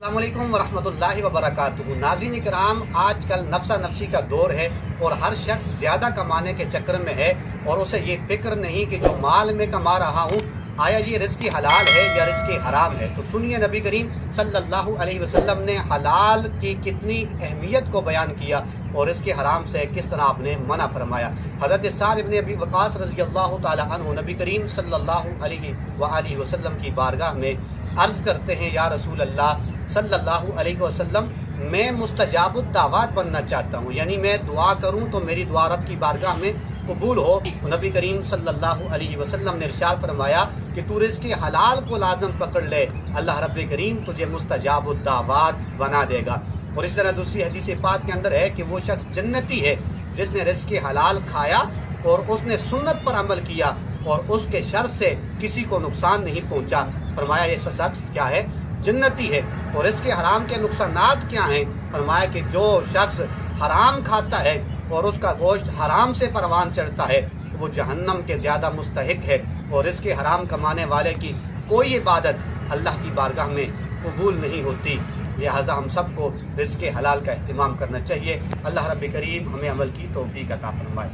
السلام علیکم ورحمۃ اللہ وبرکاتہ۔ ناظرین کرام، آج کل نفسا نفسی کا دور ہے اور ہر شخص زیادہ کمانے کے چکر میں ہے اور اسے یہ فکر نہیں کہ جو مال میں کما رہا ہوں آیا یہ رزق حلال ہے یا رزق حرام ہے۔ تو سنیے نبی کریم صلی اللہ علیہ وسلم نے حلال کی کتنی اہمیت کو بیان کیا اور اس کے حرام سے کس طرح آپ نے منع فرمایا۔ حضرت سعد بن ابی وقاص رضی اللہ تعالی عنہ نبی کریم صلی اللہ علیہ وآلہ وسلم کی بارگاہ میں عرض کرتے ہیں، یا رسول اللہ صلی اللہ علیہ وسلم، میں مستجاب الدعوات بننا چاہتا ہوں، یعنی میں دعا کروں تو میری دعا رب کی بارگاہ میں قبول ہو۔ نبی کریم صلی اللہ علیہ وسلم نے ارشاد فرمایا کہ تو رزق حلال کو لازم پکڑ لے، اللہ رب کریم تجھے مستجاب الدعوات بنا دے گا۔ اور اس طرح دوسری حدیث پاک کے اندر ہے کہ وہ شخص جنتی ہے جس نے رزق حلال کھایا اور اس نے سنت پر عمل کیا اور اس کے شر سے کسی کو نقصان نہیں پہنچا۔ فرمایا یہ شخص کیا ہے؟ جنتی ہے۔ اور اس کے حرام کے نقصانات کیا ہیں؟ فرمایا کہ جو شخص حرام کھاتا ہے اور اس کا گوشت حرام سے پروان چڑھتا ہے وہ جہنم کے زیادہ مستحق ہے، اور اس کے حرام کمانے والے کی کوئی عبادت اللہ کی بارگاہ میں قبول نہیں ہوتی۔ لہٰذا ہم سب کو رزق حلال کا اہتمام کرنا چاہیے۔ اللہ رب کریم ہمیں عمل کی توفیق عطا فرمائے۔